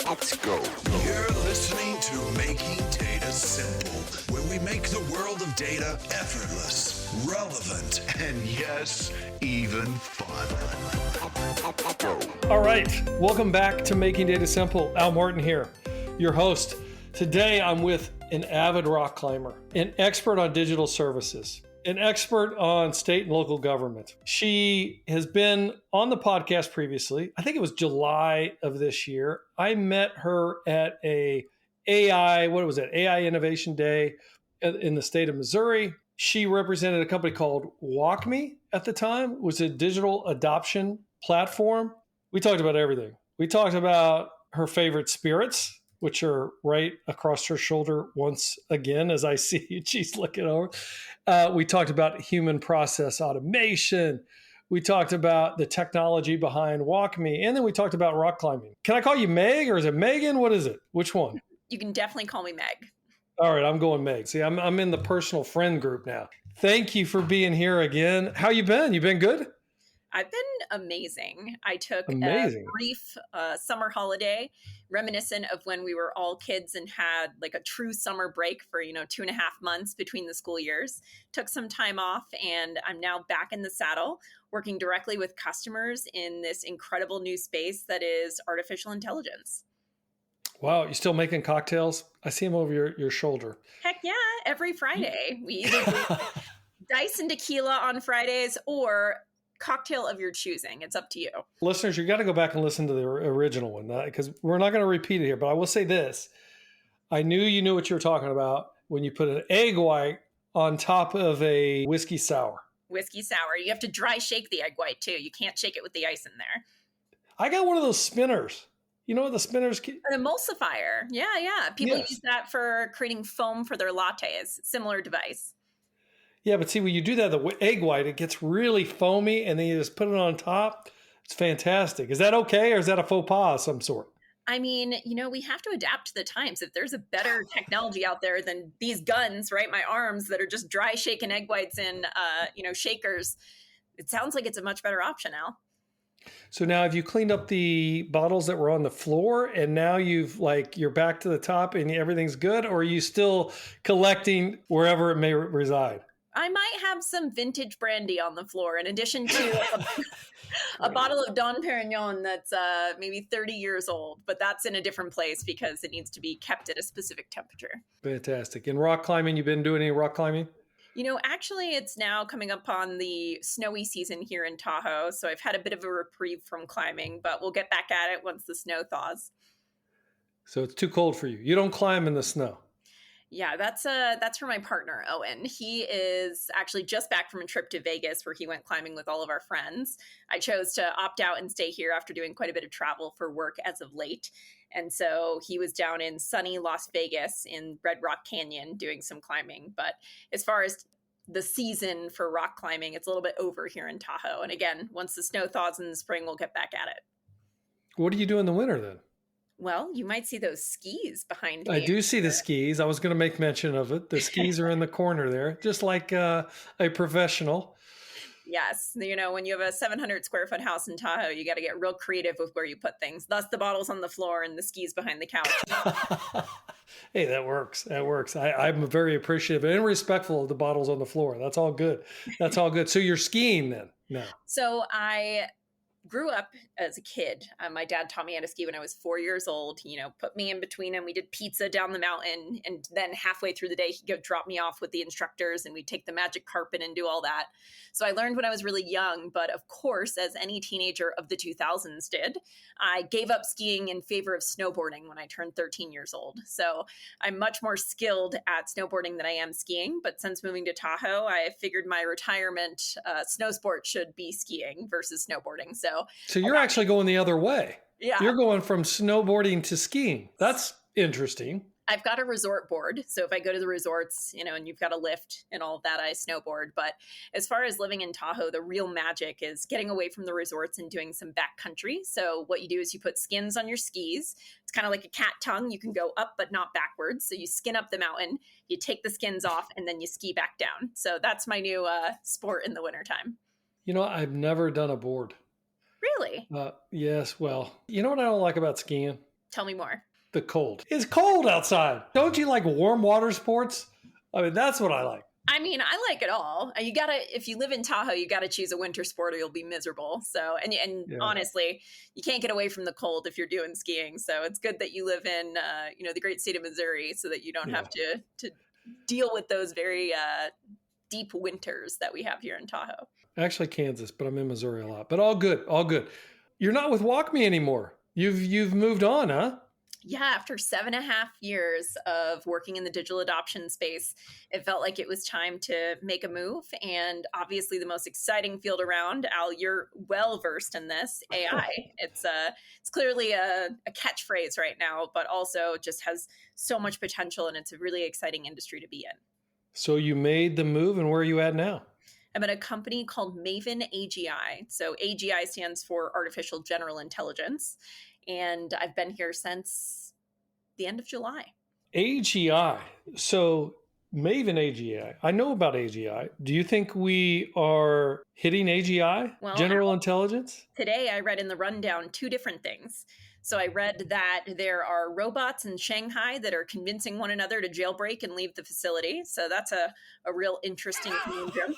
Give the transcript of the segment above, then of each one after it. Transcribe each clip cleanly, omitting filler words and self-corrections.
Let's go. You're listening to Making Data Simple, where we make the world of data effortless, relevant, and yes, even fun. All right, welcome back to Making Data Simple. Al Martin here, your host. Today I'm with an avid rock climber, an expert on digital services, an expert on state and local government. She has been on the podcast previously. I think it was July of this year. I met her at AI Innovation Day in the state of Missouri. She represented a company called WalkMe at the time. It was a digital adoption platform. We talked about everything. We talked about her favorite spirits, which are right across her shoulder once again, as I see she's looking over. We talked about human process automation. We talked about the technology behind WalkMe. And then we talked about rock climbing. Can I call you Meg or is it Megan? What is it? Which one? You can definitely call me Meg. All right, I'm going Meg. See, I'm in the personal friend group now. Thank you for being here again. How you been? You been good? I've been amazing. I took a brief summer holiday reminiscent of when we were all kids and had like a true summer break for, 2.5 months between the school years. Took some time off and I'm now back in the saddle working directly with customers in this incredible new space that is artificial intelligence. Wow, you still making cocktails? I see them over your shoulder. Heck yeah, every Friday. We either do dice and tequila on Fridays or cocktail of your choosing. It's up to you. Listeners, you got to go back and listen to the original one because we're not going to repeat it here. But I will say this. I knew you knew what you were talking about when you put an egg white on top of a whiskey sour. Whiskey sour. You have to dry shake the egg white too. You can't shake it with the ice in there. I got one of those spinners. You know what the spinners? An emulsifier. Yeah. People use that for creating foam for their lattes. Similar device. Yeah, but see, when you do that, the egg white, it gets really foamy, and then you just put it on top. It's fantastic. Is that okay, or is that a faux pas of some sort? I mean, we have to adapt to the times. If there's a better technology out there than these guns, right, my arms that are just dry shaking egg whites in, shakers, it sounds like it's a much better option, Al. So now have you cleaned up the bottles that were on the floor and now you're back to the top and everything's good, or are you still collecting wherever it may reside? I might have some vintage brandy on the floor in addition to a bottle of Dom Perignon that's maybe 30 years old, but that's in a different place because it needs to be kept at a specific temperature. Fantastic. And rock climbing, you've been doing any rock climbing? Actually, it's now coming up on the snowy season here in Tahoe, so I've had a bit of a reprieve from climbing, but we'll get back at it once the snow thaws. So it's too cold for you. You don't climb in the snow. Yeah, that's for my partner, Owen. He is actually just back from a trip to Vegas where he went climbing with all of our friends. I chose to opt out and stay here after doing quite a bit of travel for work as of late. And so he was down in sunny Las Vegas in Red Rock Canyon doing some climbing. But as far as the season for rock climbing, it's a little bit over here in Tahoe. And again, once the snow thaws in the spring, we'll get back at it. What do you do in the winter then? Well, you might see those skis behind me. I do see the skis. I was going to make mention of it. The skis are in the corner there, just like a professional. Yes. When you have a 700 square foot house in Tahoe, you got to get real creative with where you put things. Thus the bottles on the floor and the skis behind the couch. Hey, that works. I'm very appreciative and respectful of the bottles on the floor. That's all good. So you're skiing then? No. So I grew up as a kid. My dad taught me how to ski when I was 4 years old, put me in between him. We did pizza down the mountain. And then halfway through the day, he'd go drop me off with the instructors and we'd take the magic carpet and do all that. So I learned when I was really young. But of course, as any teenager of the 2000s did, I gave up skiing in favor of snowboarding when I turned 13 years old. So I'm much more skilled at snowboarding than I am skiing. But since moving to Tahoe, I figured my retirement snow sport should be skiing versus snowboarding. So you're actually going the other way. Yeah. You're going from snowboarding to skiing. That's interesting. I've got a resort board. So if I go to the resorts, and you've got a lift and all of that, I snowboard. But as far as living in Tahoe, the real magic is getting away from the resorts and doing some backcountry. So what you do is you put skins on your skis. It's kind of like a cat tongue. You can go up, but not backwards. So you skin up the mountain, you take the skins off, and then you ski back down. So that's my new sport in the wintertime. I've never done a board. Really? Yes. Well, you know what I don't like about skiing? Tell me more. The cold. It's cold outside. Don't you like warm water sports? I mean, that's what I like. I mean, I like it all. If you live in Tahoe, you gotta choose a winter sport or you'll be miserable. So, and Yeah. honestly, you can't get away from the cold if you're doing skiing. So it's good that you live in, the great state of Missouri, so that you don't have to deal with those very deep winters that we have here in Tahoe. Actually, Kansas, but I'm in Missouri a lot. But all good, all good. You're not with WalkMe anymore. You've moved on, huh? Yeah, after 7.5 years of working in the digital adoption space, it felt like it was time to make a move. And obviously, the most exciting field around, Al, you're well versed in this, AI. It's clearly a catchphrase right now, but also just has so much potential, and it's a really exciting industry to be in. So you made the move, and where are you at now? I'm at a company called Maven AGI. So AGI stands for Artificial General Intelligence. And I've been here since the end of July. AGI. So Maven AGI. I know about AGI. Do you think we are hitting AGI, general intelligence? Today I read in the rundown 2 different things. So I read that there are robots in Shanghai that are convincing one another to jailbreak and leave the facility. So that's a real interesting conundrum.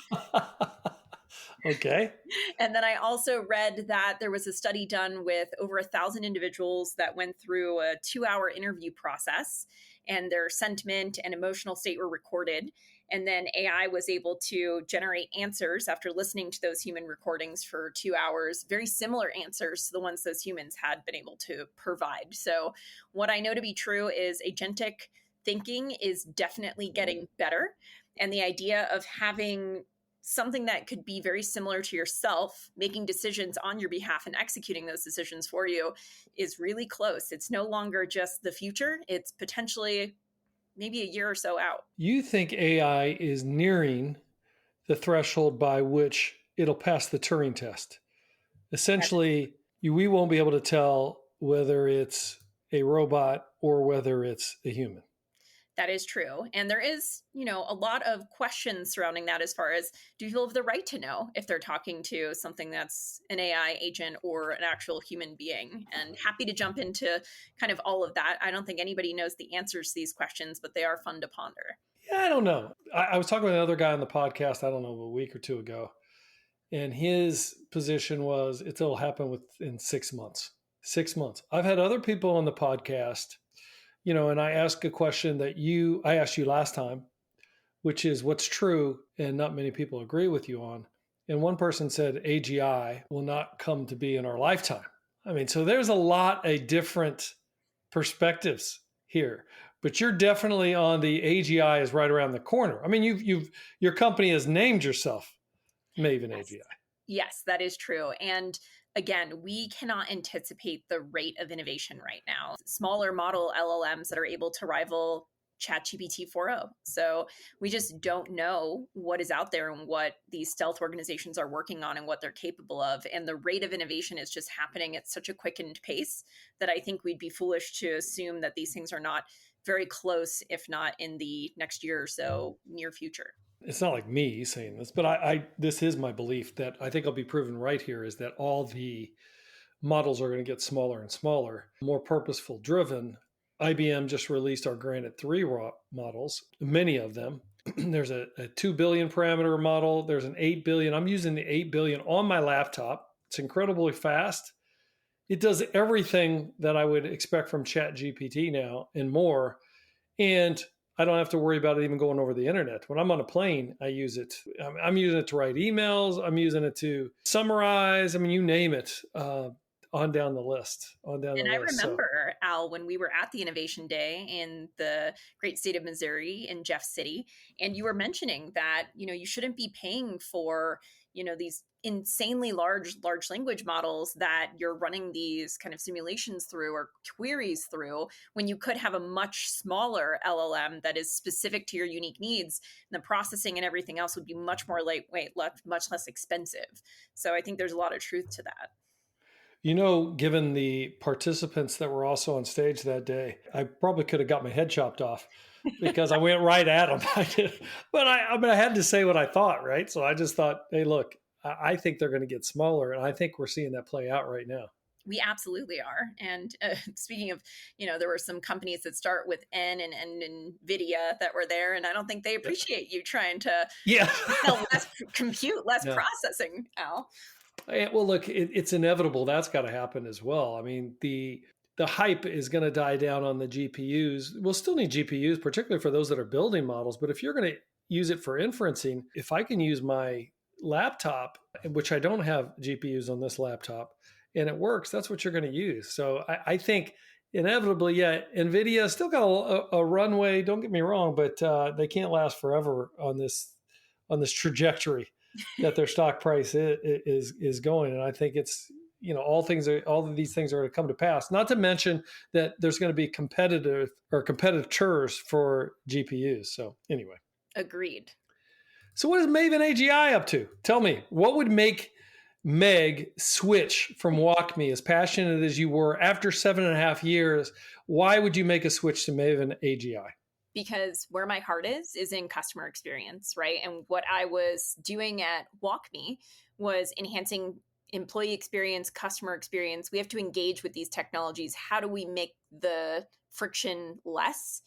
Okay. And then I also read that there was a study done with over 1,000 individuals that went through a 2-hour interview process, and their sentiment and emotional state were recorded. And then AI was able to generate answers after listening to those human recordings for 2 hours, very similar answers to the ones those humans had been able to provide. So what I know to be true is agentic thinking is definitely getting better. And the idea of having something that could be very similar to yourself, making decisions on your behalf and executing those decisions for you, is really close. It's no longer just the future. It's potentially maybe a year or so out. You think AI is nearing the threshold by which it'll pass the Turing test? Essentially, we won't be able to tell whether it's a robot or whether it's a human. That is true. And there is, a lot of questions surrounding that as far as, do people have the right to know if they're talking to something that's an AI agent or an actual human being? And happy to jump into kind of all of that. I don't think anybody knows the answers to these questions, but they are fun to ponder. Yeah, I don't know. I was talking with another guy on the podcast, I don't know, a week or 2 ago. And his position was it'll happen within 6 months. 6 months. I've had other people on the podcast, and I ask a question that I asked you last time, which is what's true and not many people agree with you on. And one person said AGI will not come to be in our lifetime. I mean, so there's a lot of different perspectives here, but you're definitely on the AGI is right around the corner. I mean, your company has named yourself Maven AGI. Yes, that is true. And again, we cannot anticipate the rate of innovation right now. Smaller model LLMs that are able to rival ChatGPT 4.0. So we just don't know what is out there and what these stealth organizations are working on and what they're capable of. And the rate of innovation is just happening at such a quickened pace that I think we'd be foolish to assume that these things are not very close, if not in the next year or so, near future. It's not like me saying this, but this is my belief that I think I'll be proven right here is that all the models are going to get smaller and smaller, more purposeful driven. IBM just released our Granite 3 models, many of them. There's a 2 billion parameter model. There's an 8 billion. I'm using the 8 billion on my laptop. It's incredibly fast. It does everything that I would expect from ChatGPT now and more. And I don't have to worry about it even going over the internet. When I'm on a plane, I use it. I'm using it to write emails. I'm using it to summarize. I mean, you name it, on down the list. I remember, Al, when we were at the Innovation Day in the great state of Missouri in Jeff City, and you were mentioning that, you shouldn't be paying for, these insanely large language models that you're running these kind of simulations through or queries through, when you could have a much smaller LLM that is specific to your unique needs, and the processing and everything else would be much more lightweight, much less expensive. So I think there's a lot of truth to that. Given the participants that were also on stage that day, I probably could have got my head chopped off because I went right at them. But I had to say what I thought, right? So I just thought, hey, look, I think they're going to get smaller. And I think we're seeing that play out right now. We absolutely are. And speaking of, there were some companies that start with N and end in NVIDIA that were there. And I don't think they appreciate you trying to Yeah. sell less compute, less Yeah. processing, Al. Well, look, it's inevitable. That's got to happen as well. I mean, the hype is going to die down on the GPUs. We'll still need GPUs, particularly for those that are building models. But if you're going to use it for inferencing, if I can use my laptop, which I don't have GPUs on this laptop, and it works, that's what you're going to use. So I think inevitably, yeah, NVIDIA still got a runway. Don't get me wrong, but they can't last forever on this trajectory that their stock price is going. And I think it's, all of these things are going to come to pass. Not to mention that there's going to be competitors for GPUs. So anyway. Agreed. So what is Maven AGI up to? Tell me, what would make Meg switch from WalkMe, as passionate as you were after 7.5 years? Why would you make a switch to Maven AGI? Because where my heart is in customer experience, right? And what I was doing at WalkMe was enhancing employee experience, customer experience. We have to engage with these technologies. How do we make the friction less?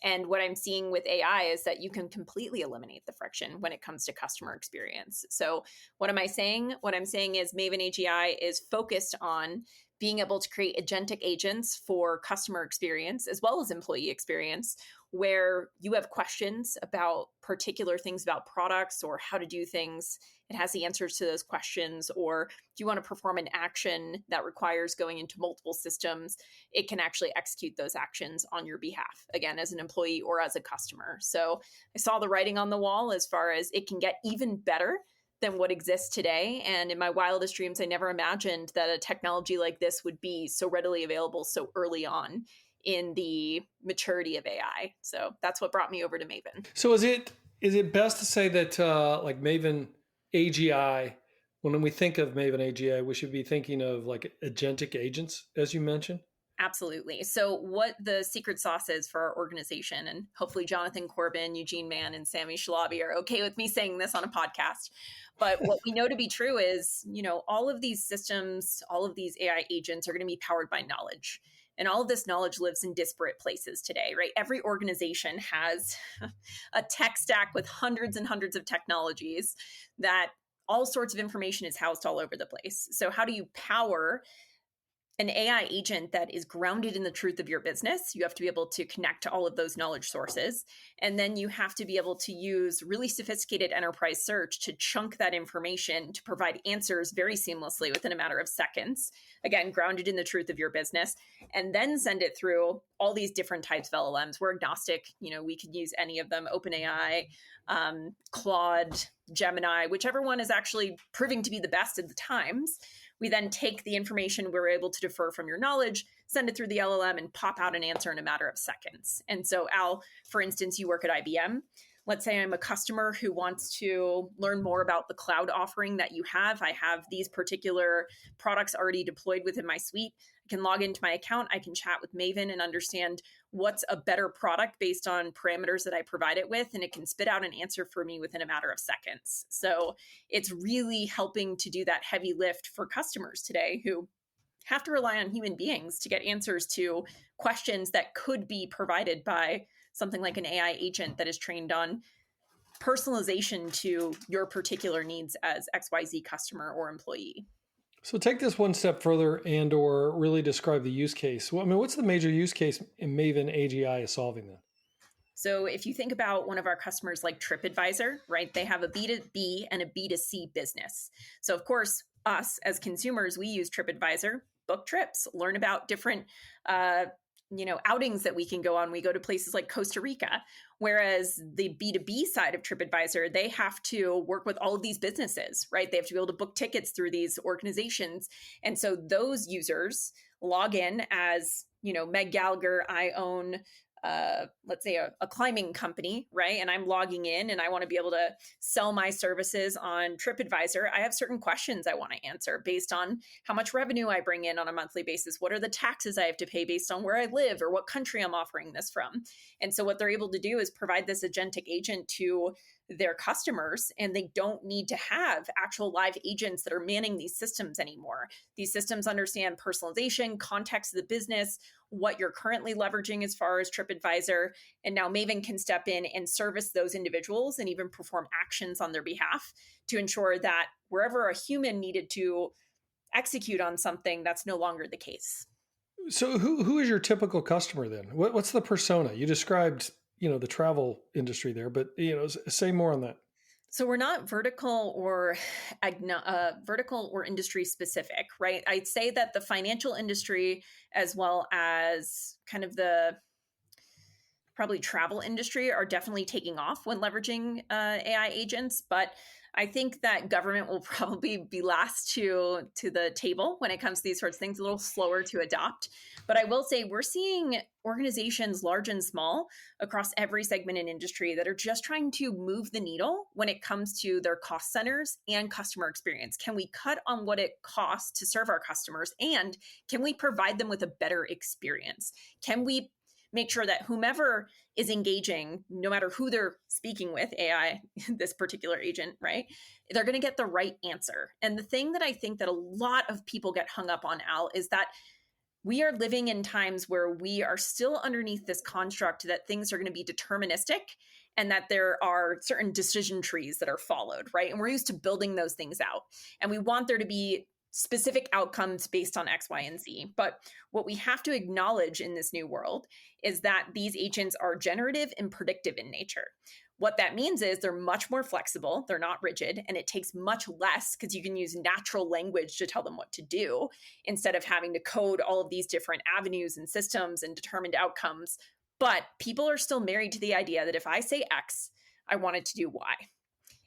And what I'm seeing with AI is that you can completely eliminate the friction when it comes to customer experience. So what am I saying? What I'm saying is Maven AGI is focused on being able to create agentic agents for customer experience as well as employee experience, where you have questions about particular things about products or how to do things. It has the answers to those questions. Or do you want to perform an action that requires going into multiple systems? It can actually execute those actions on your behalf, again, as an employee or as a customer. So I saw the writing on the wall as far as it can get even better than what exists today. And in my wildest dreams, I never imagined that a technology like this would be so readily available so early on in the maturity of AI. So that's what brought me over to Maven. So is it best to say that like Maven AGI, when we think of Maven AGI, we should be thinking of like agentic agents, as you mentioned? Absolutely. So what the secret sauce is for our organization, and hopefully Jonathan Corbin, Eugene Mann, and Sammy Shalabi are okay with me saying this on a podcast. But what we know to be true is, all of these systems, all of these AI agents are going to be powered by knowledge. And all of this knowledge lives in disparate places today, right? Every organization has a tech stack with hundreds and hundreds of technologies that all sorts of information is housed all over the place. So how do you power an AI agent that is grounded in the truth of your business? You have to be able to connect to all of those knowledge sources. And then you have to be able to use really sophisticated enterprise search to chunk that information to provide answers very seamlessly within a matter of seconds. Again, grounded in the truth of your business, and then send it through all these different types of LLMs. We're agnostic. We could use any of them, OpenAI, Claude, Gemini, whichever one is actually proving to be the best at the times. We then take the information we're able to defer from your knowledge, send it through the LLM, and pop out an answer in a matter of seconds. And so, Al, for instance, you work at IBM. Let's say I'm a customer who wants to learn more about the cloud offering that you have. I have these particular products already deployed within my suite. I can log into my account. I can chat with Maven and understand what's a better product based on parameters that I provide it with. And it can spit out an answer for me within a matter of seconds. So it's really helping to do that heavy lift for customers today who have to rely on human beings to get answers to questions that could be provided by something like an AI agent that is trained on personalization to your particular needs as XYZ customer or employee. So take this one step further and or really describe the use case. Well, what's the major use case in Maven AGI is solving then? So if you think about one of our customers like TripAdvisor, right, they have a B2B and a B2C business. So of course, us as consumers, we use TripAdvisor, book trips, learn about different outings that we can go on. We go to places like Costa Rica, whereas the B2B side of TripAdvisor, they have to work with all of these businesses, right? They have to be able to book tickets through these organizations. And so those users log in as, Meg Gallagher, I own let's say a climbing company, right? And I'm logging in and I want to be able to sell my services on TripAdvisor. I have certain questions I want to answer based on how much revenue I bring in on a monthly basis. What are the taxes I have to pay based on where I live or what country I'm offering this from? And so what they're able to do is provide this agentic agent to their customers, and they don't need to have actual live agents that are manning these systems anymore. These systems understand personalization, context of the business, what you're currently leveraging as far as TripAdvisor. And now Maven can step in and service those individuals and even perform actions on their behalf to ensure that wherever a human needed to execute on something, that's no longer the case. So who is your typical customer then? What's the persona? You described, the travel industry there, but say more on that. So we're not vertical or industry specific, right? I'd say that the financial industry, as well as kind of the probably travel industry, are definitely taking off when leveraging AI agents. But I think that government will probably be last to the table when it comes to these sorts of things, a little slower to adopt. But I will say we're seeing organizations large and small across every segment and industry that are just trying to move the needle when it comes to their cost centers and customer experience. Can we cut on what it costs to serve our customers? And can we provide them with a better experience? Can we make sure that whomever is engaging, no matter who they're speaking with, AI, this particular agent, right, they're going to get the right answer? And the thing that I think that a lot of people get hung up on, Al, is that we are living in times where we are still underneath this construct that things are going to be deterministic and that there are certain decision trees that are followed, right? And we're used to building those things out. And we want there to be specific outcomes based on X, Y, and Z. But what we have to acknowledge in this new world is that these agents are generative and predictive in nature. What that means is they're much more flexible, they're not rigid, and it takes much less because you can use natural language to tell them what to do instead of having to code all of these different avenues and systems and determined outcomes. But people are still married to the idea that if I say X, I want it to do Y.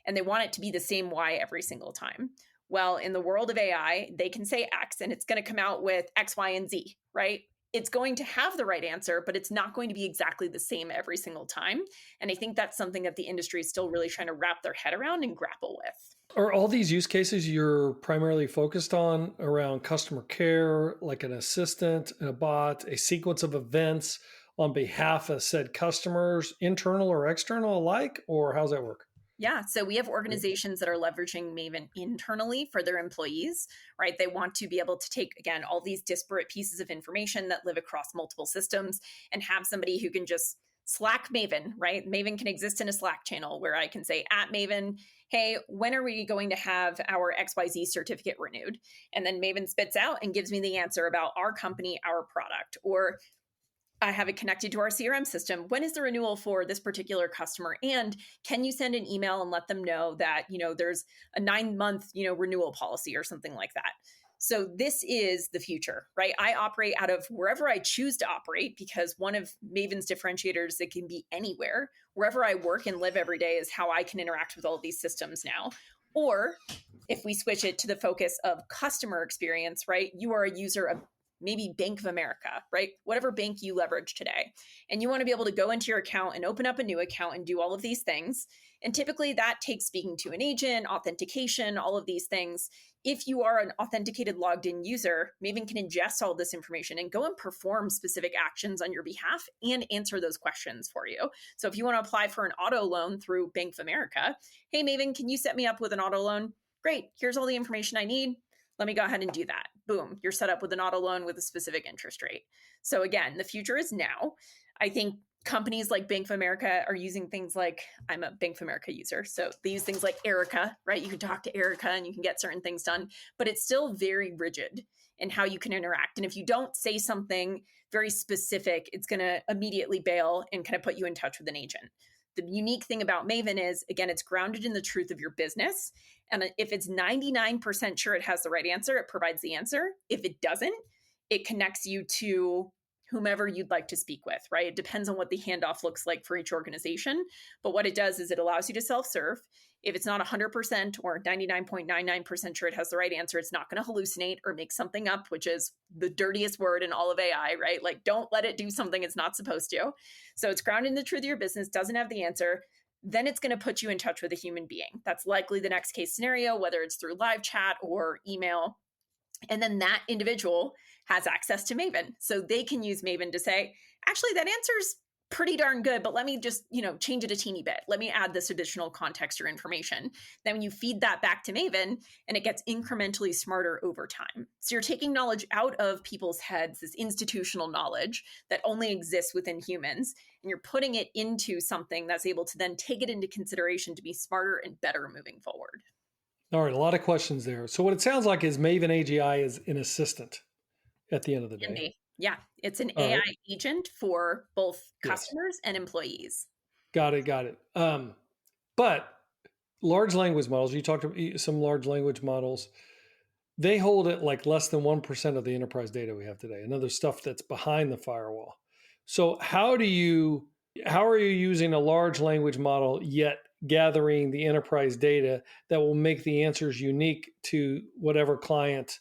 And they want it to be the same Y every single time. Well, in the world of AI, they can say X and it's going to come out with X, Y, and Z, right? It's going to have the right answer, but it's not going to be exactly the same every single time. And I think that's something that the industry is still really trying to wrap their head around and grapple with. Are all these use cases you're primarily focused on around customer care, like an assistant, a bot, a sequence of events on behalf of said customers, internal or external alike, or how's that work? Yeah. So we have organizations that are leveraging Maven internally for their employees, right? They want to be able to take, again, all these disparate pieces of information that live across multiple systems and have somebody who can just Slack Maven, right? Maven can exist in a Slack channel where I can say at Maven, hey, when are we going to have our XYZ certificate renewed? And then Maven spits out and gives me the answer about our company, our product, or I have it connected to our CRM system. When is the renewal for this particular customer? And can you send an email and let them know that, there's a 9-month, renewal policy or something like that? So this is the future, right? I operate out of wherever I choose to operate because one of Maven's differentiators, it can be anywhere. Wherever I work and live every day is how I can interact with all of these systems now. Or if we switch it to the focus of customer experience, right? You are a user of maybe Bank of America, right? Whatever bank you leverage today. And you want to be able to go into your account and open up a new account and do all of these things. And typically that takes speaking to an agent, authentication, all of these things. If you are an authenticated logged in user, Maven can ingest all this information and go and perform specific actions on your behalf and answer those questions for you. So if you want to apply for an auto loan through Bank of America, hey, Maven, can you set me up with an auto loan? Great. Here's all the information I need. Let me go ahead and do that. Boom, you're set up with an auto loan with a specific interest rate. So again, the future is now. I think companies like Bank of America are using things like, I'm a Bank of America user, so they use things like Erica, right? You can talk to Erica and you can get certain things done, but it's still very rigid in how you can interact. And if you don't say something very specific, it's going to immediately bail and kind of put you in touch with an agent. The unique thing about Maven is, again, it's grounded in the truth of your business. And if it's 99% sure it has the right answer, it provides the answer. If it doesn't, it connects you to whomever you'd like to speak with, right? It depends on what the handoff looks like for each organization. But what it does is it allows you to self-serve. If it's not 100% or 99.99% sure it has the right answer, it's not going to hallucinate or make something up, which is the dirtiest word in all of AI, right? Like, don't let it do something it's not supposed to. So it's grounded in the truth of your business, doesn't have the answer. Then it's going to put you in touch with a human being. That's likely the next case scenario, whether it's through live chat or email. And then that individual has access to Maven. So they can use Maven to say, actually, that answer's pretty darn good, but let me just, change it a teeny bit. Let me add this additional context or information. Then when you feed that back to Maven, and it gets incrementally smarter over time. So you're taking knowledge out of people's heads, this institutional knowledge that only exists within humans, and you're putting it into something that's able to then take it into consideration to be smarter and better moving forward. All right, a lot of questions there. So what it sounds like is Maven AGI is an assistant at the end of the day. Yeah, it's an All AI right. agent for both Yes. customers and employees. Got it. But large language models, you talked about some large language models, they hold at like less than 1% of the enterprise data we have today, and other stuff that's behind the firewall. So how are you using a large language model yet gathering the enterprise data that will make the answers unique to whatever client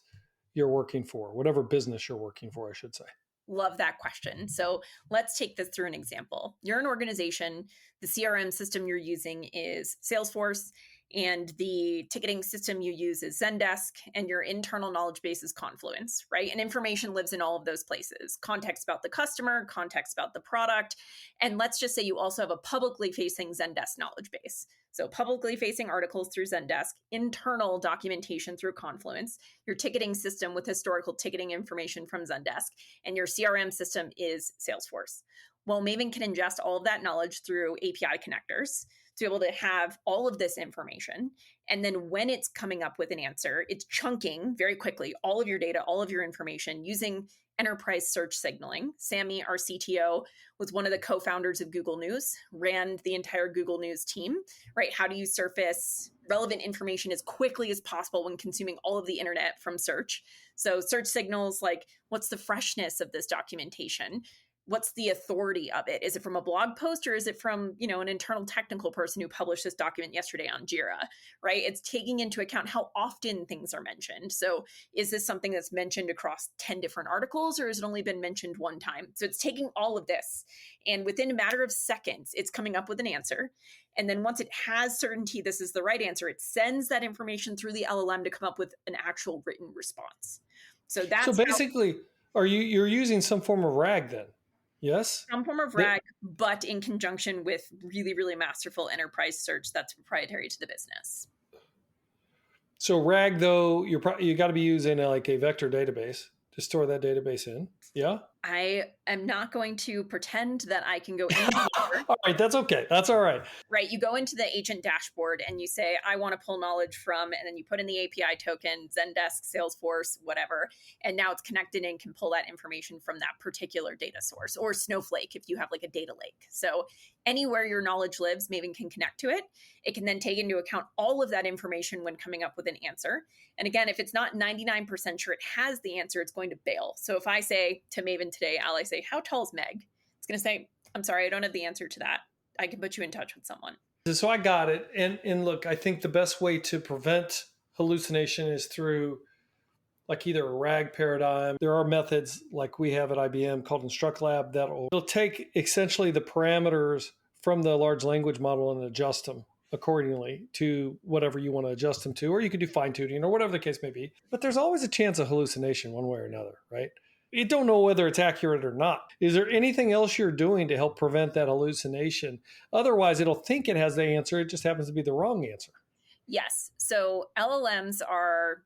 you're working for, whatever business you're working for, I should say? Love that question. So let's take this through an example. You're an organization, the CRM system you're using is Salesforce, and the ticketing system you use is Zendesk, and your internal knowledge base is Confluence, right? And information lives in all of those places. Context about the customer, context about the product. And let's just say you also have a publicly facing Zendesk knowledge base. So publicly facing articles through Zendesk, internal documentation through Confluence, your ticketing system with historical ticketing information from Zendesk, and your CRM system is Salesforce. Well, Maven can ingest all of that knowledge through API connectors to be able to have all of this information. And then when it's coming up with an answer, it's chunking very quickly all of your data, all of your information using enterprise search signaling. Sammy, our CTO, was one of the co-founders of Google News, ran the entire Google News team, right? How do you surface relevant information as quickly as possible when consuming all of the internet from search? So search signals like, what's the freshness of this documentation? What's the authority of it? Is it from a blog post, or is it from, an internal technical person who published this document yesterday on Jira, right? It's taking into account how often things are mentioned. So is this something that's mentioned across 10 different articles, or has it only been mentioned one time? So it's taking all of this, and within a matter of seconds, it's coming up with an answer. And then once it has certainty this is the right answer, it sends that information through the LLM to come up with an actual written response. So basically, you're using some form of RAG then? Yes. Some form of RAG, but in conjunction with really, really masterful enterprise search that's proprietary to the business. So RAG, though, you got to be using a vector database to store that database in. Yeah. I am not going to pretend that I can go any deeper. All right, that's okay. That's all right. Right. You go into the agent dashboard and you say, I want to pull knowledge from, and then you put in the API token, Zendesk, Salesforce, whatever. And now it's connected and can pull that information from that particular data source, or Snowflake if you have like a data lake. So anywhere your knowledge lives, Maven can connect to it. It can then take into account all of that information when coming up with an answer. And again, if it's not 99% sure it has the answer, it's going to bail. So if I say to Maven today, I say, how tall is Meg? It's going to say, I'm sorry, I don't have the answer to that. I can put you in touch with someone. So I got it. And look, I think the best way to prevent hallucination is through either a RAG paradigm. There are methods like we have at IBM called InstructLab that'll take essentially the parameters from the large language model and adjust them accordingly to whatever you want to adjust them to, or you could do fine tuning or whatever the case may be. But there's always a chance of hallucination one way or another, right? You don't know whether it's accurate or not. Is there anything else you're doing to help prevent that hallucination? Otherwise, it'll think it has the answer. It just happens to be the wrong answer. Yes. So LLMs are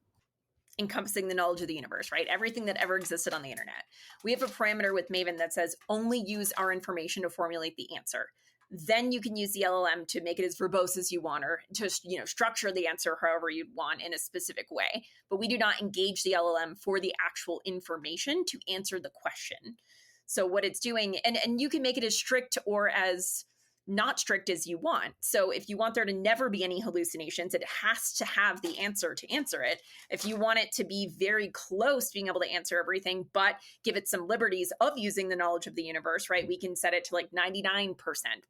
encompassing the knowledge of the universe, right? Everything that ever existed on the internet. We have a parameter with Maven that says only use our information to formulate the answer. Then you can use the LLM to make it as verbose as you want, or to structure the answer however you want in a specific way. But we do not engage the LLM for the actual information to answer the question. So what it's doing, and you can make it as strict or as not strict as you want. So if you want there to never be any hallucinations, it has to have the answer to answer it. If you want it to be very close to being able to answer everything, but give it some liberties of using the knowledge of the universe, right? We can set it to 99%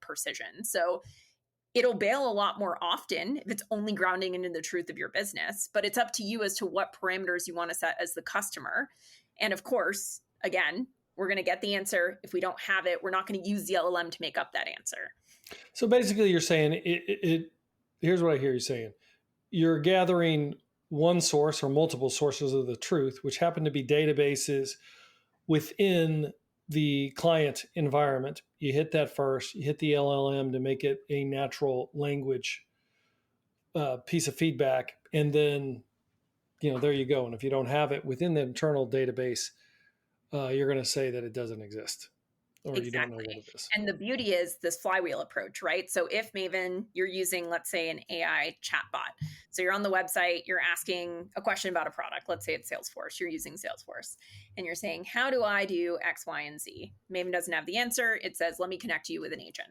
precision. So it'll bail a lot more often if it's only grounding into the truth of your business, but it's up to you as to what parameters you want to set as the customer. And of course, again, we're going to get the answer. If we don't have it, we're not going to use the LLM to make up that answer. So basically you're saying, here's what I hear you saying. You're gathering one source or multiple sources of the truth, which happen to be databases within the client environment. You hit that first, you hit the LLM to make it a natural language piece of feedback. And then, there you go. And if you don't have it within the internal database, you're going to say that it doesn't exist or you don't know what it is. And the beauty is this flywheel approach, right? So if Maven, you're using, let's say, an AI chatbot. So you're on the website, you're asking a question about a product. Let's say it's Salesforce. You're using Salesforce. And you're saying, how do I do X, Y, and Z? Maven doesn't have the answer. It says, let me connect you with an agent.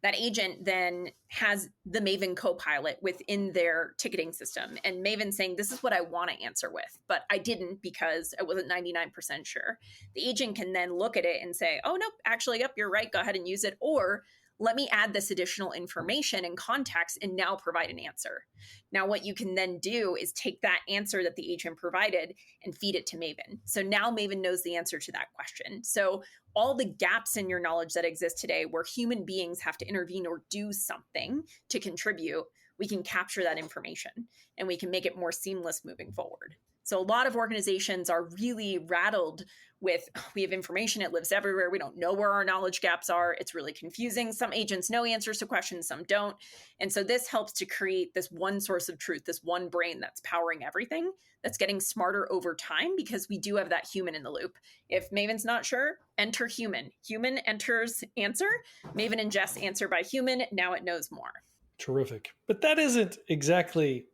That agent then has the Maven copilot within their ticketing system. And Maven saying, this is what I want to answer with, but I didn't because I wasn't 99% sure. The agent can then look at it and say, oh, nope, actually, yep, you're right. Go ahead and use it. Or let me add this additional information and context and now provide an answer. Now, what you can then do is take that answer that the agent provided and feed it to Maven. So now Maven knows the answer to that question. So all the gaps in your knowledge that exist today where human beings have to intervene or do something to contribute, we can capture that information and we can make it more seamless moving forward. So a lot of organizations are really rattled with, we have information, it lives everywhere. We don't know where our knowledge gaps are. It's really confusing. Some agents know answers to questions, some don't. And so this helps to create this one source of truth, this one brain that's powering everything, that's getting smarter over time because we do have that human in the loop. If Maven's not sure, enter human. Human enters answer. Maven ingests answer by human. Now it knows more. Terrific. But that isn't exactly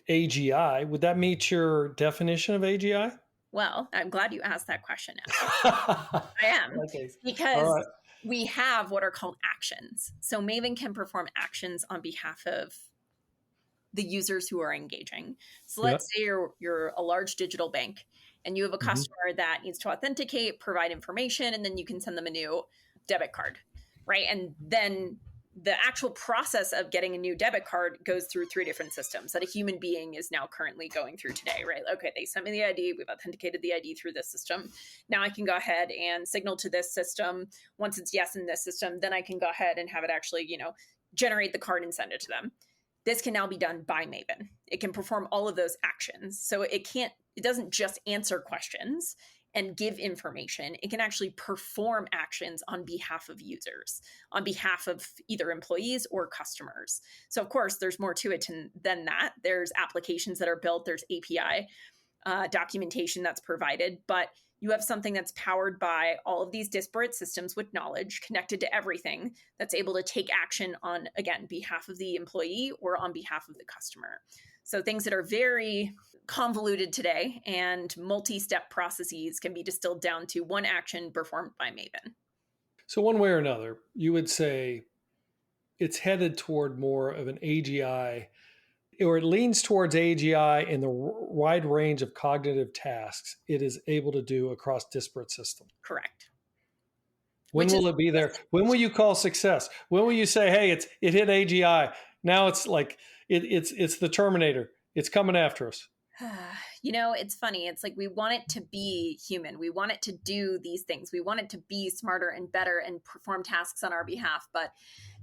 AGI. Would that meet your definition of AGI? Well, I'm glad you asked that question. I am. Okay. Because we have what are called actions. So Maven can perform actions on behalf of the users who are engaging. So let's say you're a large digital bank and you have a customer that needs to authenticate, provide information, and then you can send them a new debit card, right? And then the actual process of getting a new debit card goes through 3 different systems that a human being is now currently going through today, right? Okay, they sent me the ID. We've authenticated the ID through this system. Now I can go ahead and signal to this system. Once it's yes in this system, then I can go ahead and have it actually, generate the card and send it to them. This can now be done by Maven. It can perform all of those actions. So it doesn't just answer questions and give information. It can actually perform actions on behalf of users, on behalf of either employees or customers. So of course, there's more to it than that. There's applications that are built, there's API documentation that's provided, but you have something that's powered by all of these disparate systems with knowledge connected to everything that's able to take action on, again, behalf of the employee or on behalf of the customer. So things that are very convoluted today and multi-step processes can be distilled down to one action performed by Maven. So one way or another, you would say it's headed toward more of an AGI, or it leans towards AGI in the wide range of cognitive tasks it is able to do across disparate systems. Correct. When will it be there? When will you call success? When will you say, hey, it hit AGI? Now it's like it's the Terminator. It's coming after us. It's funny. It's like we want it to be human. We want it to do these things. We want it to be smarter and better and perform tasks on our behalf. But,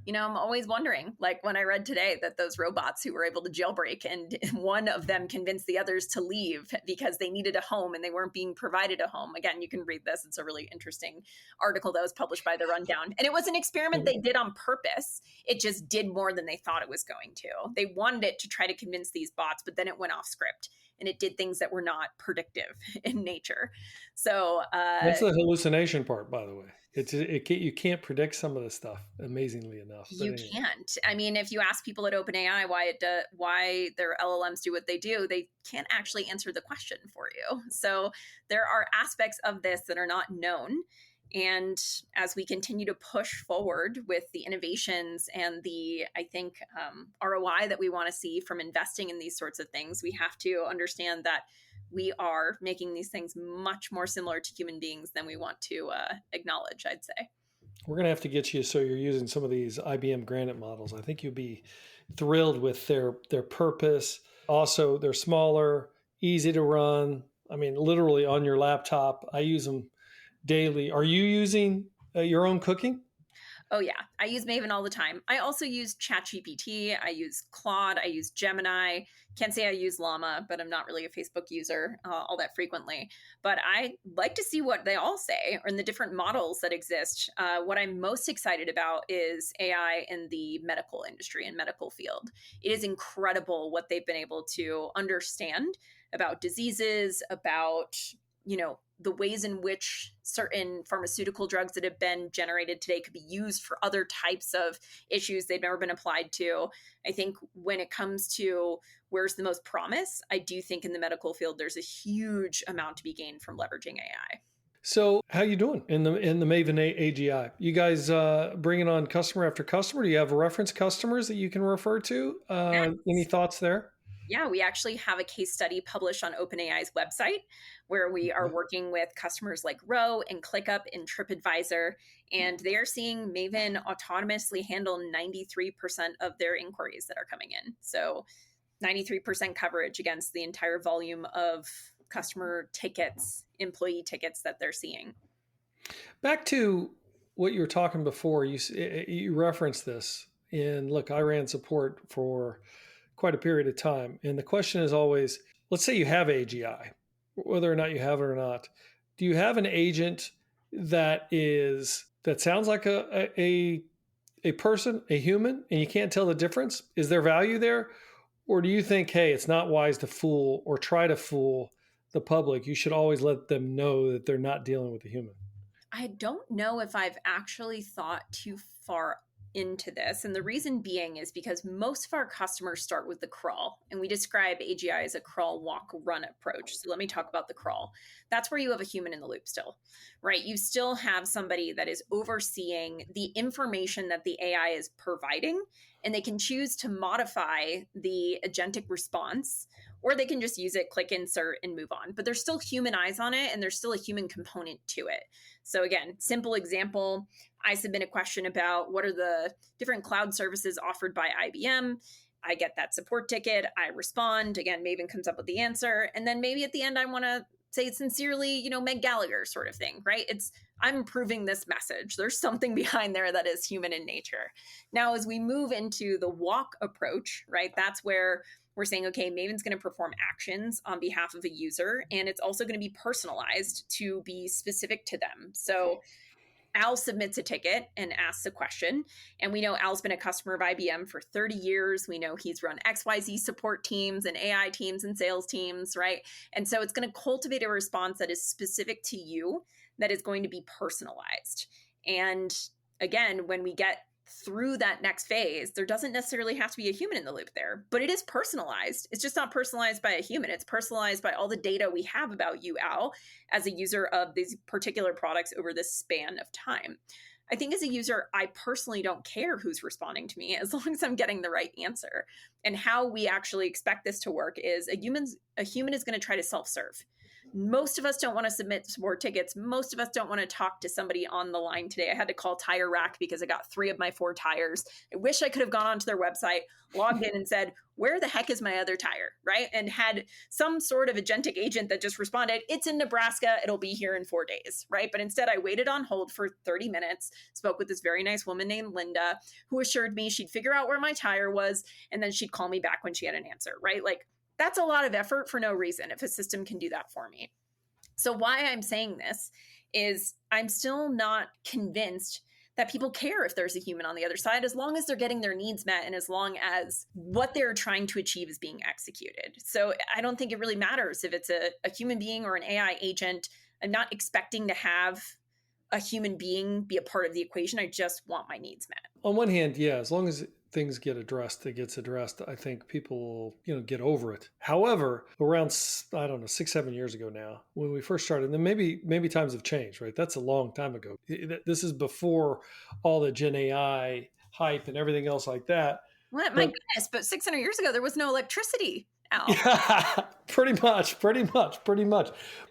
I'm always wondering, like when I read today that those robots who were able to jailbreak and one of them convinced the others to leave because they needed a home and they weren't being provided a home. Again, you can read this. It's a really interesting article that was published by The Rundown. And it was an experiment they did on purpose. It just did more than they thought it was going to. They wanted it to try to convince these bots, but then it went off script. And it did things that were not predictive in nature. So that's the hallucination part, by the way. You can't predict some of this stuff, amazingly enough. You can't. I mean, if you ask people at OpenAI why their LLMs do what they do, they can't actually answer the question for you. So there are aspects of this that are not known. And as we continue to push forward with the innovations and the, I think, ROI that we want to see from investing in these sorts of things, we have to understand that we are making these things much more similar to human beings than we want to acknowledge, I'd say. We're going to have to get you so you're using some of these IBM Granite models. I think you'll be thrilled with their purpose. Also, they're smaller, easy to run. I mean, literally on your laptop. I use them daily. Are you using your own cooking? Oh yeah, I use Maven all the time. I also use ChatGPT. I use Claude. I use Gemini. Can't say I use Llama, but I'm not really a Facebook user all that frequently. But I like to see what they all say or in the different models that exist. What I'm most excited about is AI in the medical industry and medical field. It is incredible what they've been able to understand about diseases, about the ways in which certain pharmaceutical drugs that have been generated today could be used for other types of issues they've never been applied to. I think when it comes to where's the most promise, I do think in the medical field there's a huge amount to be gained from leveraging AI. So how you doing in the Maven AGI? You guys bringing on customer after customer? Do you have reference customers that you can refer to? Any thoughts there? Yeah, we actually have a case study published on OpenAI's website where we are working with customers like Row and ClickUp and TripAdvisor, and they are seeing Maven autonomously handle 93% of their inquiries that are coming in. So 93% coverage against the entire volume of customer tickets, employee tickets that they're seeing. Back to what you were talking before, you referenced this. And look, I ran support for quite a period of time. And the question is always, let's say you have AGI, whether or not you have it or not. Do you have an agent that sounds like a person, a human, and you can't tell the difference? Is there value there? Or do you think, hey, it's not wise to fool or try to fool the public? You should always let them know that they're not dealing with a human. I don't know if I've actually thought too far into this. And the reason being is because most of our customers start with the crawl, and we describe AGI as a crawl, walk, run approach. So let me talk about the crawl. That's where you have a human in the loop still, right? You still have somebody that is overseeing the information that the AI is providing, and they can choose to modify the agentic response, or they can just use it, click insert, and move on. But there's still human eyes on it, and there's still a human component to it. So again, simple example, I submit a question about what are the different cloud services offered by IBM. I get that support ticket. I respond. Again, Maven comes up with the answer. And then maybe at the end, I want to say sincerely, Meg Gallagher sort of thing, right? I'm improving this message. There's something behind there that is human in nature. Now, as we move into the walk approach, right, that's where we're saying, okay, Maven's going to perform actions on behalf of a user, and it's also going to be personalized to be specific to them. So Al submits a ticket and asks a question. And we know Al's been a customer of IBM for 30 years. We know he's run XYZ support teams and AI teams and sales teams, right? And so it's going to cultivate a response that is specific to you, that is going to be personalized. And again, when we get through that next phase, there doesn't necessarily have to be a human in the loop there, but it is personalized. It's just not personalized by a human. It's personalized by all the data we have about you, Al, as a user of these particular products over this span of time. I think as a user, I personally don't care who's responding to me as long as I'm getting the right answer. And how we actually expect this to work is a human is going to try to self-serve. Most of us don't want to submit support tickets. Most of us don't want to talk to somebody on the line today. I had to call Tire Rack because I got 3 of my 4 tires. I wish I could have gone onto their website, logged in and said, where the heck is my other tire, right? And had some sort of agentic agent that just responded, it's in Nebraska, it'll be here in 4 days, right? But instead I waited on hold for 30 minutes, spoke with this very nice woman named Linda, who assured me she'd figure out where my tire was, and then she'd call me back when she had an answer, right? Like, that's a lot of effort for no reason if a system can do that for me. So why I'm saying this is I'm still not convinced that people care if there's a human on the other side, as long as they're getting their needs met and as long as what they're trying to achieve is being executed. So I don't think it really matters if it's a human being or an AI agent. I'm not expecting to have a human being be a part of the equation. I just want my needs met. On one hand, yeah, as long as things get addressed, it gets addressed. I think people, get over it. However, around, 6-7 years ago now, when we first started, and then maybe times have changed, right? That's a long time ago. This is before all the Gen AI hype and everything else like that. My goodness, but 600 years ago, there was no electricity. Yeah, pretty much.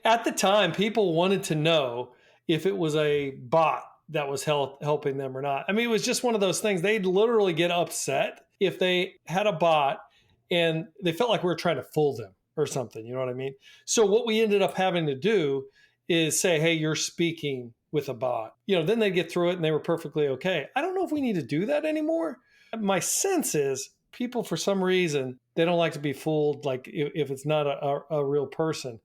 At the time, people wanted to know if it was a bot that was helping them or not. I mean, it was just one of those things. They'd literally get upset if they had a bot and they felt like we were trying to fool them or something. You know what I mean? So what we ended up having to do is say, hey, you're speaking with a bot. Then they get through it and they were perfectly okay. I don't know know if we need to do that anymore. My sense is people, for some reason, they don't like to be fooled, like if it's not a real person.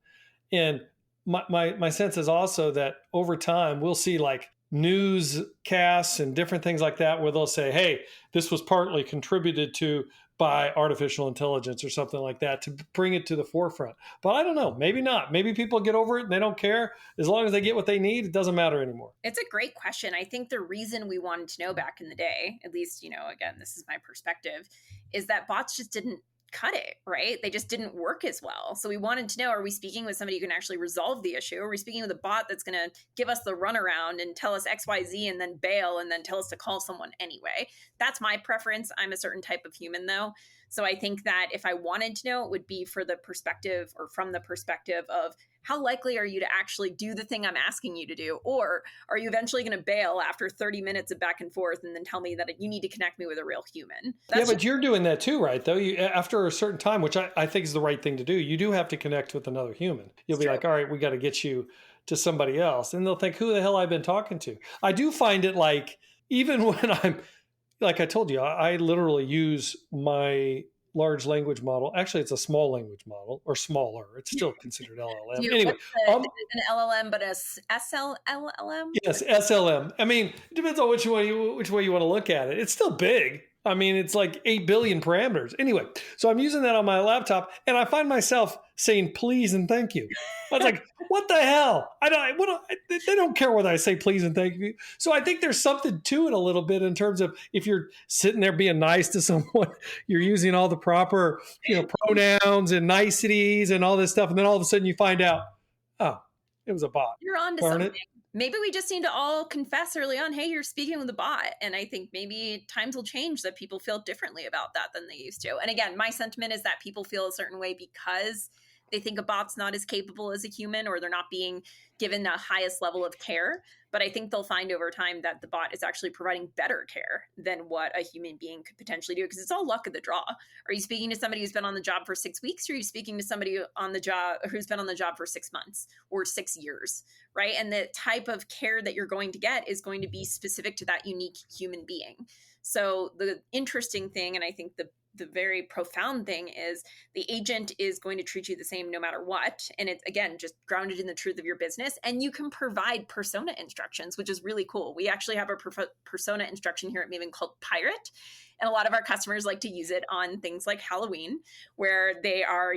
And my sense is also that over time, we'll see like newscasts and different things like that where they'll say, hey, this was partly contributed to by artificial intelligence or something like that to bring it to the forefront. But I don't know, maybe not. Maybe people get over it and they don't care. As long as they get what they need, it doesn't matter anymore. It's a great question. I think the reason we wanted to know back in the day, at least, again, this is my perspective, is that bots just didn't cut it, right? They just didn't work as well. So we wanted to know, are we speaking with somebody who can actually resolve the issue? Are we speaking with a bot that's going to give us the runaround and tell us XYZ and then bail and then tell us to call someone anyway? That's my preference. I'm a certain type of human though. So I think that if I wanted to know, it would be for the perspective or from the perspective of how likely are you to actually do the thing I'm asking you to do? Or are you eventually going to bail after 30 minutes of back and forth and then tell me that you need to connect me with a real human? But you're doing that too, right? Though after a certain time, which I think is the right thing to do, you do have to connect with another human. You'll be like, all right, we got to get you to somebody else. And they'll think, who the hell I've been talking to? I do find it like, even when I'm, like I told you, I literally use my large language model. Actually, it's a small language model or smaller. It's still considered LLM. Anyway, an LLM, but a SLLM? Yes, SLM. I mean, it depends on which way you want to look at it. It's still big. I mean, it's like 8 billion parameters. Anyway, so I'm using that on my laptop, and I find myself saying please and thank you. I was like, what the hell? They don't care whether I say please and thank you. So I think there's something to it a little bit in terms of if you're sitting there being nice to someone, you're using all the proper pronouns and niceties and all this stuff, and then all of a sudden you find out, oh, it was a bot. You're on to something. Maybe we just need to all confess early on, hey, you're speaking with a bot. And I think maybe times will change that people feel differently about that than they used to. And again, my sentiment is that people feel a certain way because they think a bot's not as capable as a human, or they're not being given the highest level of care. But I think they'll find over time that the bot is actually providing better care than what a human being could potentially do, because it's all luck of the draw. Are you speaking to somebody who's been on the job for 6 weeks, or are you speaking to somebody on the job who's been on the job for 6 months or 6 years, right? And the type of care that you're going to get is going to be specific to that unique human being. So the interesting thing, and I think the very profound thing, is the agent is going to treat you the same no matter what. And it's, again, just grounded in the truth of your business. And you can provide persona instructions, which is really cool. We actually have a persona instruction here at Maven called Pirate. And a lot of our customers like to use it on things like Halloween, where they are,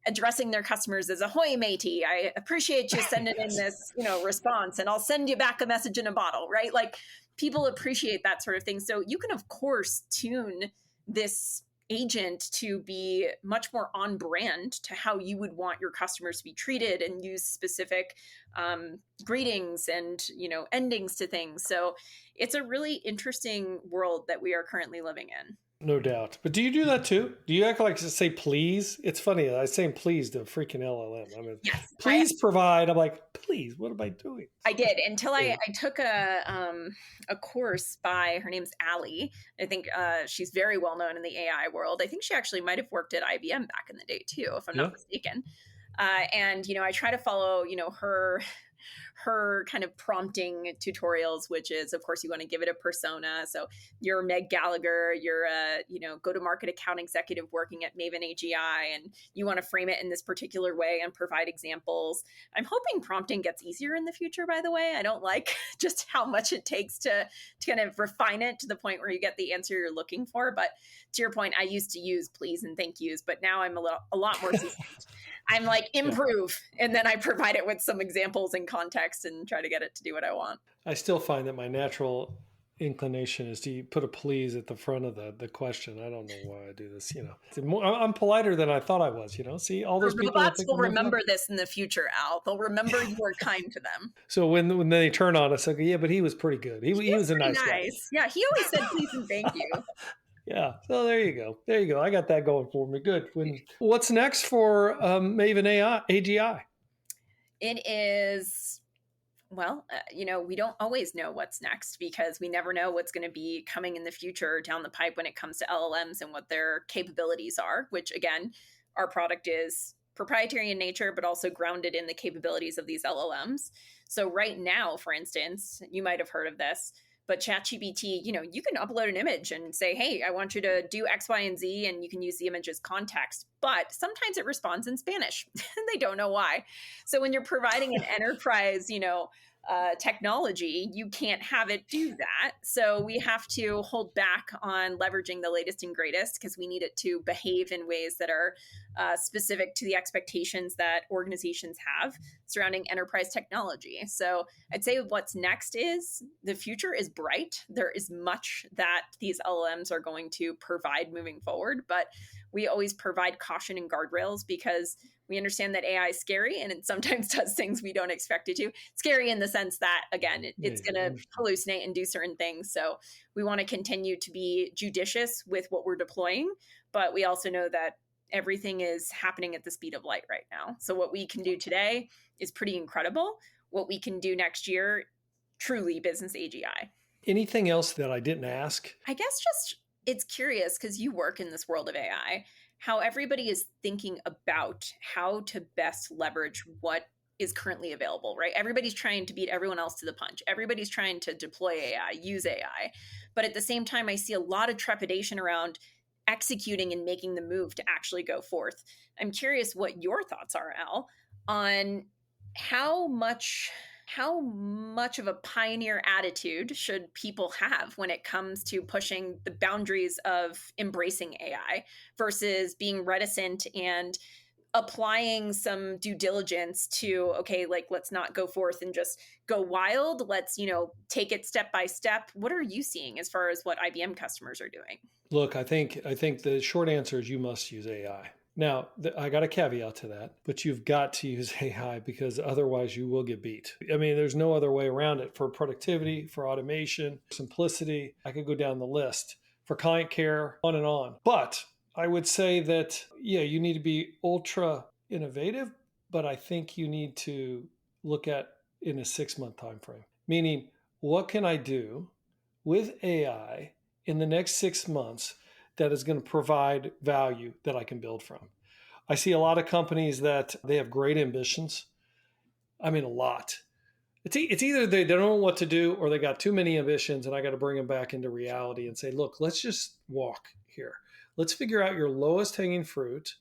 addressing their customers as ahoy matey. I appreciate you sending in this, response, and I'll send you back a message in a bottle, right? Like, people appreciate that sort of thing. So you can, of course, tune this agent to be much more on brand to how you would want your customers to be treated, and use specific greetings and endings to things. So it's a really interesting world that we are currently living in. No doubt. But do you do that too? Do you act like to say please? It's funny. I say please to a freaking LLM. I mean, yes, please provide. I'm like, please, what am I doing? I did until I took a course by, her name's Allie. I think she's very well known in the AI world. I think she actually might have worked at IBM back in the day too, if I'm not mistaken. And, I try to follow, her kind of prompting tutorials, which is, of course, you want to give it a persona. So you're Meg Gallagher, you're a, go-to-market account executive working at Maven AGI, and you want to frame it in this particular way and provide examples. I'm hoping prompting gets easier in the future, by the way. I don't like just how much it takes to kind of refine it to the point where you get the answer you're looking for. But to your point, I used to use please and thank yous, but now I'm a lot more seasoned. I'm like, improve. And then I provide it with some examples and context and try to get it to do what I want. I still find that my natural inclination is to put a please at the front of the question. I don't know why I do this, I'm politer than I thought I was, See, all those people. Robots will remember this in the future, Al. They'll remember you were kind to them. So when they turn on us, I go, yeah, but he was pretty good. He was a nice guy. Yeah, he always said please and thank you. Yeah. So there you go. I got that going for me. Good. What's next for Maven AGI? It is, we don't always know what's next, because we never know what's going to be coming in the future down the pipe when it comes to LLMs and what their capabilities are, which, again, our product is proprietary in nature, but also grounded in the capabilities of these LLMs. So right now, for instance, you might have heard of this, But ChatGPT, you can upload an image and say, hey, I want you to do X, Y, and Z, and you can use the image as context. But sometimes it responds in Spanish and they don't know why. So when you're providing an enterprise, technology, you can't have it do that. So we have to hold back on leveraging the latest and greatest because we need it to behave in ways that are specific to the expectations that organizations have surrounding enterprise technology. So I'd say what's next is the future is bright. There is much that these LLMs are going to provide moving forward, but we always provide caution and guardrails because we understand that AI is scary and it sometimes does things we don't expect it to. Scary in the sense that, again, it's going to hallucinate and do certain things. So we want to continue to be judicious with what we're deploying, but we also know that everything is happening at the speed of light right now. So what we can do today is pretty incredible. What we can do next year, truly business AGI. Anything else that I didn't ask? I guess just it's curious because you work in this world of AI, how everybody is thinking about how to best leverage what is currently available, right? Everybody's trying to beat everyone else to the punch. Everybody's trying to deploy AI, use AI. But at the same time, I see a lot of trepidation around executing and making the move to actually go forth. I'm curious what your thoughts are, Al, on how much of a pioneer attitude should people have when it comes to pushing the boundaries of embracing AI versus being reticent and applying some due diligence to, okay, like, let's not go forth and just go wild. Let's, take it step by step. What are you seeing as far as what IBM customers are doing? Look, I think the short answer is you must use AI. Now, I got a caveat to that, but you've got to use AI because otherwise you will get beat. I mean, there's no other way around it for productivity, for automation, simplicity. I could go down the list for client care, on and on. But I would say that, you need to be ultra innovative, but I think you need to look at in a 6-month time frame. Meaning, what can I do with AI in the next 6 months that is going to provide value that I can build from? I see a lot of companies that they have great ambitions. I mean, a lot. It's either they don't know what to do or they got too many ambitions and I got to bring them back into reality and say, look, let's just walk here. Let's figure out your lowest hanging fruit.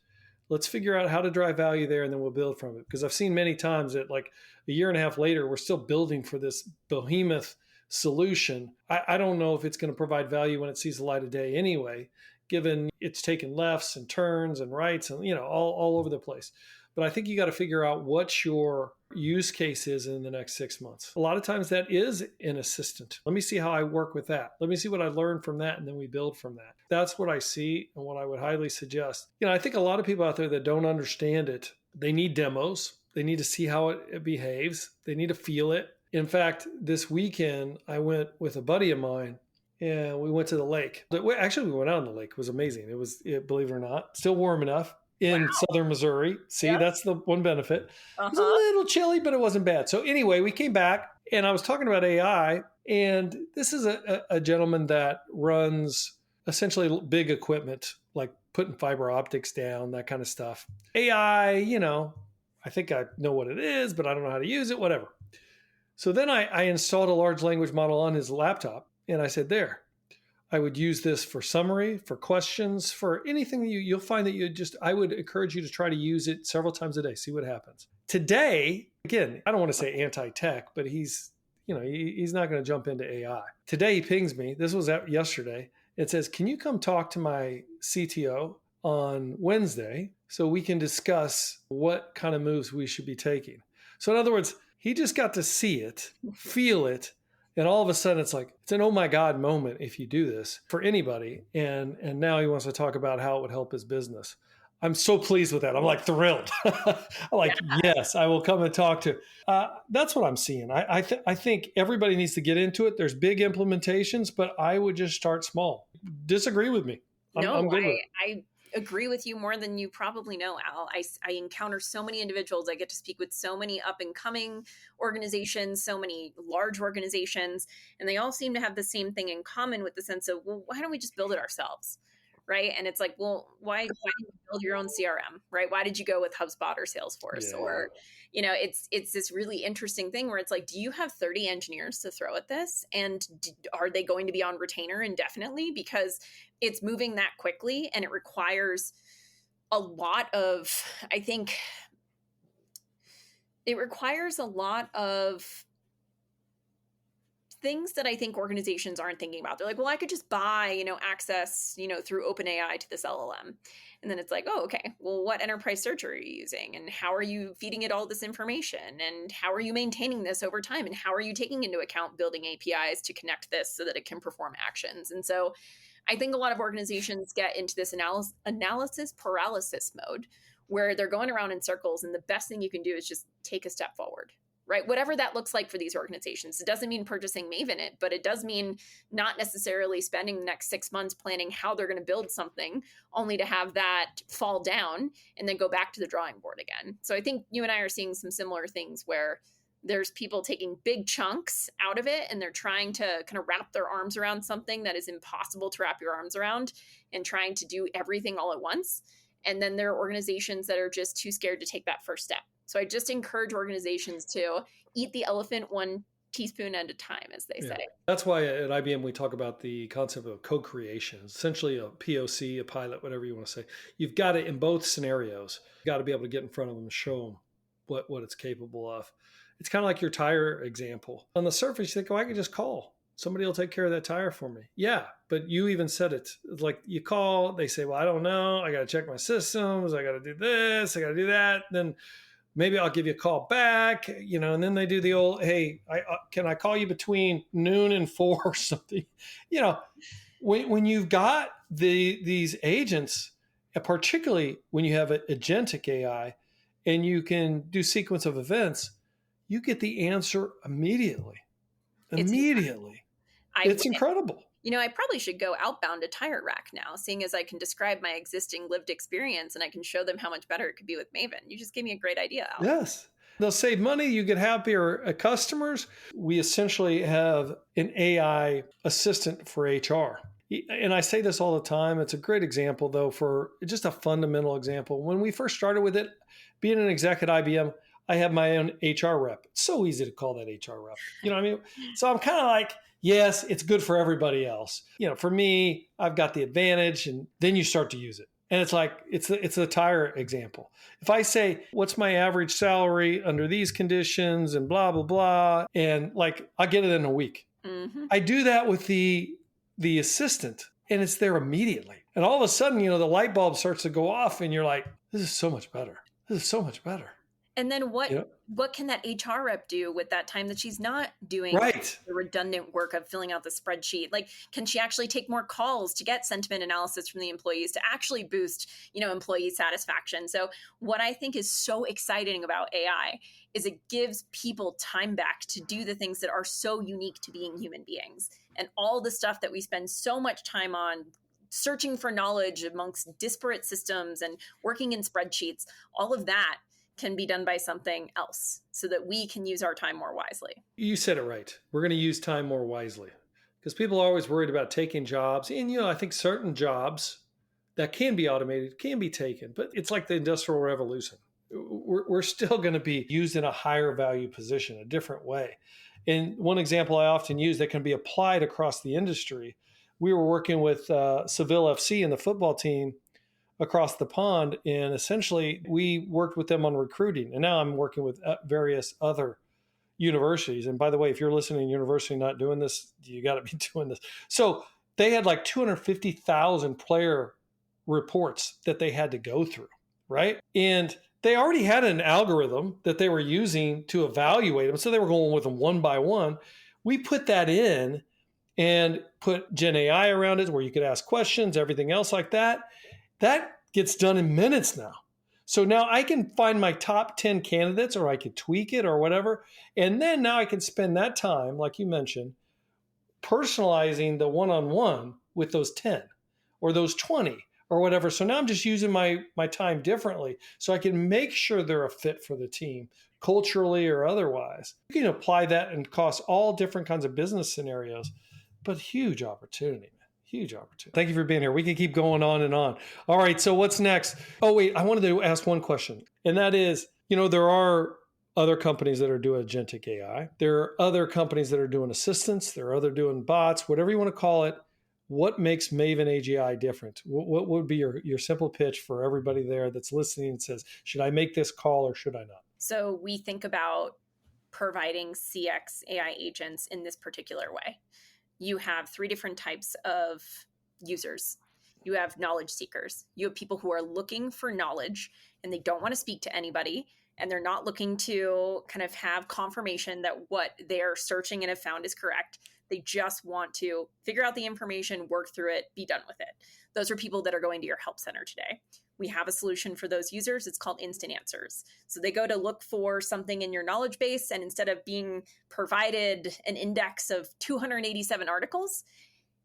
Let's figure out how to drive value there and then we'll build from it. Because I've seen many times that like a year and a half later, we're still building for this behemoth solution. I don't know if it's going to provide value when it sees the light of day anyway, given it's taken lefts and turns and rights and, all over the place. But I think you got to figure out what your use case is in the next 6 months. A lot of times that is an assistant. Let me see how I work with that. Let me see what I learned from that, and then we build from that. That's what I see and what I would highly suggest. I think a lot of people out there that don't understand it, they need demos. They need to see how it behaves. They need to feel it. In fact, this weekend, I went with a buddy of mine and we went to the lake. Actually, we went out on the lake. It was amazing. It was, believe it or not, still warm enough. In southern Missouri. See, yep. That's the one benefit. It was a little chilly, but it wasn't bad. So anyway, we came back and I was talking about AI. And this is a gentleman that runs essentially big equipment, like putting fiber optics down, that kind of stuff. AI, I think I know what it is, but I don't know how to use it, whatever. So then I installed a large language model on his laptop. And I said, there. I would use this for summary, for questions, for anything you'll find that I would encourage you to try to use it several times a day, see what happens. Today, again, I don't want to say anti-tech, but he's not going to jump into AI. Today he pings me, this was yesterday, it says, can you come talk to my CTO on Wednesday so we can discuss what kind of moves we should be taking? So in other words, he just got to see it, feel it, and all of a sudden, it's an oh my God moment if you do this for anybody. And now he wants to talk about how it would help his business. I'm so pleased with that. I'm like thrilled. I'm like, yes, I will come and talk to. That's what I'm seeing. I think everybody needs to get into it. There's big implementations, but I would just start small. Disagree with me. I'm good with it. I agree with you more than you probably know, Al. I encounter so many individuals. I get to speak with so many up and coming organizations, so many large organizations, and they all seem to have the same thing in common with the sense of, well, why don't we just build it ourselves? right? And it's like, well, why didn't you build your own CRM, right? Why did you go with HubSpot or Salesforce? Yeah. Or, you know, it's this really interesting thing where it's like, do you have 30 engineers to throw at this? And are they going to be on retainer indefinitely? Because it's moving that quickly, and it requires a lot of, I think, it requires a lot of things that I think organizations aren't thinking about. They're like, well, I could just buy, you know, access, you know, through OpenAI to this LLM. And then it's like, oh, okay, well, what enterprise search are you using? And how are you feeding it all this information? And how are you maintaining this over time? And how are you taking into account building APIs to connect this so that it can perform actions? And so I think a lot of organizations get into this analysis paralysis mode where they're going around in circles. And the best thing you can do is just take a step forward, right? Whatever that looks like for these organizations. It doesn't mean purchasing Maven it, but it does mean not necessarily spending the next 6 months planning how they're going to build something only to have that fall down and then go back to the drawing board again. So I think you and I are seeing some similar things where there's people taking big chunks out of it and they're trying to kind of wrap their arms around something that is impossible to wrap your arms around and trying to do everything all at once. And then there are organizations that are just too scared to take that first step. So I just encourage organizations to eat the elephant one teaspoon at a time, as they say. That's why at IBM we talk about the concept of co-creation, essentially a POC, a pilot, whatever you want to say. You've got it in both scenarios. You've got to be able to get in front of them and show them what it's capable of. It's kind of like your tire example. On the surface, you think, oh, I could just call. Somebody will take care of that tire for me. Yeah, but you even said it. It's like you call, they say, well, I don't know. I got to check my systems. I got to do this. I got to do that. Then maybe I'll give you a call back, you know, and then they do the old, hey, can I call you between noon and 4 or something? You know, when you've got these agents, particularly when you have an agentic AI and you can do sequence of events, you get the answer immediately. It's incredible. You know, I probably should go outbound to Tire Rack now, seeing as I can describe my existing lived experience and I can show them how much better it could be with Maven. You just gave me a great idea, Al. Yes. They'll save money. You get happier customers. We essentially have an AI assistant for HR. And I say this all the time. It's a great example, though, for just a fundamental example. When we first started with it, being an exec at IBM, I have my own HR rep. It's so easy to call that HR rep. You know what I mean? So I'm kind of like, yes, it's good for everybody else. You know, for me, I've got the advantage, and then you start to use it. And it's like, it's a tire example. If I say, what's my average salary under these conditions and blah, blah, blah, and like, I'll get it in a week. Mm-hmm. I do that with the assistant and it's there immediately. And all of a sudden, you know, the light bulb starts to go off and you're like, this is so much better. This is so much better. And then what can that HR rep do with that time that she's not doing the redundant work of filling out the spreadsheet? Like, can she actually take more calls to get sentiment analysis from the employees to actually boost, you know, employee satisfaction? So what I think is so exciting about AI is it gives people time back to do the things that are so unique to being human beings. And all the stuff that we spend so much time on searching for knowledge amongst disparate systems and working in spreadsheets, all of that can be done by something else so that we can use our time more wisely. You said it right. We're going to use time more wisely because people are always worried about taking jobs. And, you know, I think certain jobs that can be automated can be taken, but it's like the Industrial Revolution. We're still going to be used in a higher value position, a different way. And one example I often use that can be applied across the industry, we were working with Seville FC and the football team across the pond. And essentially we worked with them on recruiting. And now I'm working with various other universities. And by the way, if you're listening to university not doing this, you got to be doing this. So they had like 250,000 player reports that they had to go through, right? And they already had an algorithm that they were using to evaluate them. So they were going with them one by one. We put that in and put Gen AI around it where you could ask questions, everything else like that. That gets done in minutes now. So now I can find my top 10 candidates, or I could tweak it or whatever. And then now I can spend that time, like you mentioned, personalizing the one-on-one with those 10 or those 20 or whatever. So now I'm just using my time differently so I can make sure they're a fit for the team culturally or otherwise. You can apply that and across all different kinds of business scenarios, but huge opportunity, man. Huge opportunity. Thank you for being here. We can keep going on and on. All right. So what's next? Oh, wait, I wanted to ask one question. And that is, there are other companies that are doing agentic AI. There are other companies that are doing assistants. There are other doing bots, whatever you want to call it. What makes Maven AGI different? What would be your simple pitch for everybody there that's listening and says, should I make this call or should I not? So we think about providing CX AI agents in this particular way. You have 3 different types of users. You have knowledge seekers. You have people who are looking for knowledge and they don't want to speak to anybody. And they're not looking to kind of have confirmation that what they're searching and have found is correct. They just want to figure out the information, work through it, be done with it. Those are people that are going to your help center today. We have a solution for those users. It's called Instant Answers. So they go to look for something in your knowledge base, and instead of being provided an index of 287 articles,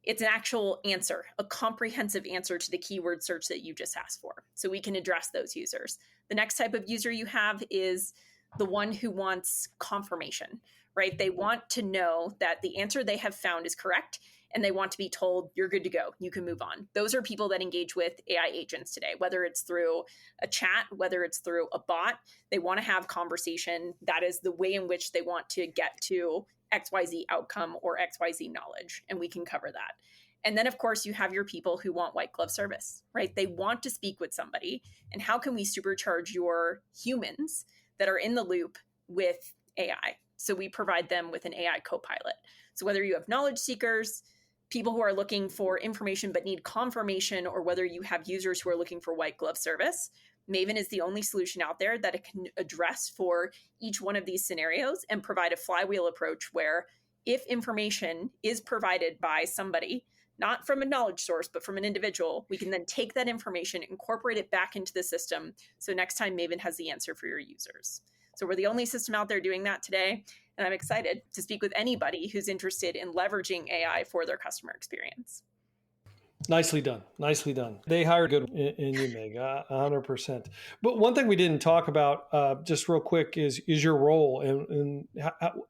it's an actual answer, a comprehensive answer to the keyword search that you just asked for. So we can address those users. The next type of user you have is the one who wants confirmation, right? They want to know that the answer they have found is correct, and they want to be told, you're good to go, you can move on. Those are people that engage with AI agents today, whether it's through a chat, whether it's through a bot. They want to have conversation. That is the way in which they want to get to XYZ outcome or XYZ knowledge, and we can cover that. And then, of course, you have your people who want white glove service, right? They want to speak with somebody. And how can we supercharge your humans that are in the loop with AI? So we provide them with an AI co-pilot. So whether you have knowledge seekers, people who are looking for information but need confirmation, or whether you have users who are looking for white glove service, Maven is the only solution out there that it can address for each one of these scenarios and provide a flywheel approach where if information is provided by somebody, not from a knowledge source, but from an individual, we can then take that information, incorporate it back into the system. So next time Maven has the answer for your users. So we're the only system out there doing that today. And I'm excited to speak with anybody who's interested in leveraging AI for their customer experience. Nicely done. Nicely done. They hired good in you, Meg, 100%. But one thing we didn't talk about just real quick is your role and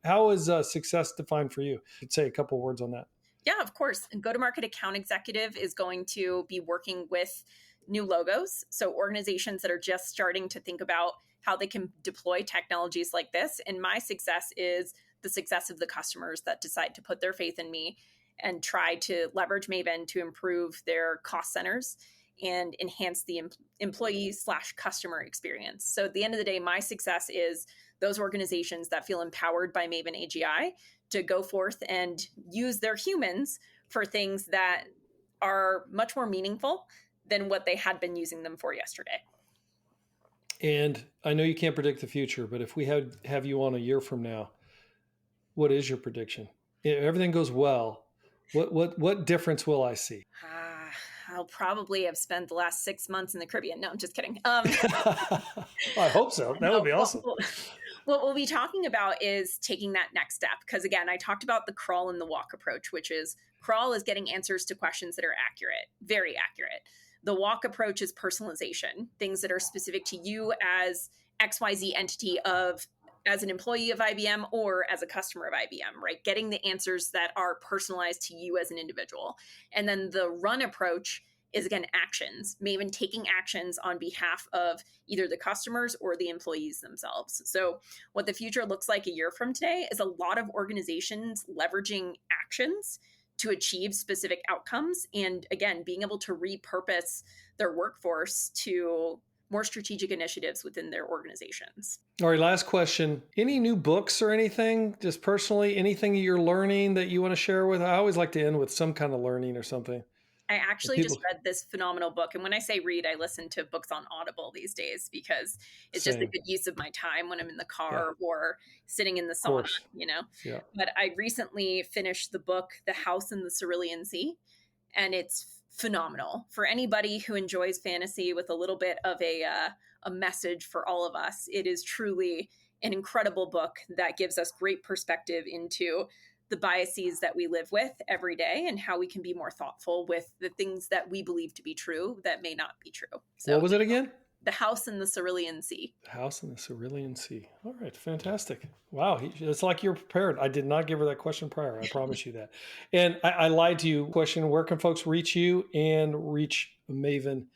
how is success defined for you? Could say a couple words on that. Yeah, of course. And go-to-market account executive is going to be working with new logos. So organizations that are just starting to think about how they can deploy technologies like this. And my success is the success of the customers that decide to put their faith in me and try to leverage Maven to improve their cost centers and enhance the employee/customer experience. So at the end of the day, my success is those organizations that feel empowered by Maven AGI to go forth and use their humans for things that are much more meaningful than what they had been using them for yesterday. And I know you can't predict the future, but if we have you on a year from now, what is your prediction? If everything goes well, what difference will I see? I'll probably have spent the last 6 months in the Caribbean. No, I'm just kidding. I hope so. That would be awesome. What we'll be talking about is taking that next step. Because again, I talked about the crawl and the walk approach, which is crawl is getting answers to questions that are accurate, very accurate. The walk approach is personalization, things that are specific to you as XYZ entity as an employee of IBM or as a customer of IBM, right? Getting the answers that are personalized to you as an individual. And then the run approach is, again, actions, Maven taking actions on behalf of either the customers or the employees themselves. So what the future looks like a year from today is a lot of organizations leveraging actions to achieve specific outcomes. And again, being able to repurpose their workforce to more strategic initiatives within their organizations. All right, last question. Any new books or anything, just personally, anything you're learning that you want to share with? I always like to end with some kind of learning or something. I actually just read this phenomenal book. And when I say read, I listen to books on Audible these days because it's just a good use of my time when I'm in the car or sitting in the sauna, Yeah. But I recently finished the book, The House in the Cerulean Sea, and it's phenomenal. For anybody who enjoys fantasy with a little bit of a message for all of us, it is truly an incredible book that gives us great perspective into the biases that we live with every day and how we can be more thoughtful with the things that we believe to be true that may not be true. So, what was it again? The House in the Cerulean Sea. The House in the Cerulean Sea. All right, fantastic. Wow, it's like you're prepared. I did not give her that question prior. I promise you that. And I lied to you. Question: where can folks reach you and reach Maven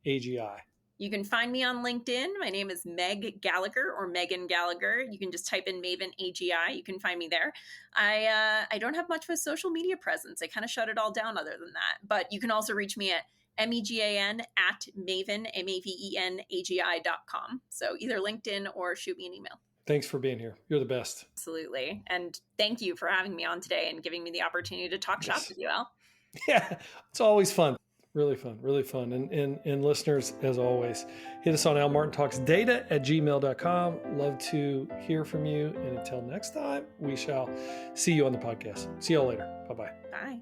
AGI? You can find me on LinkedIn. My name is Meg Gallagher or Megan Gallagher. You can just type in Maven AGI. You can find me there. I don't have much of a social media presence. I kind of shut it all down other than that. But you can also reach me at MEGAN at Maven, MAVEN AGI.com. So either LinkedIn or shoot me an email. Thanks for being here. You're the best. Absolutely. And thank you for having me on today and giving me the opportunity to talk shop with you, Al. Yeah, it's always fun. Really fun, really fun. And listeners, as always, hit us on almartintalksdata@gmail.com. Love to hear from you. And until next time, we shall see you on the podcast. See y'all later. Bye-bye. Bye.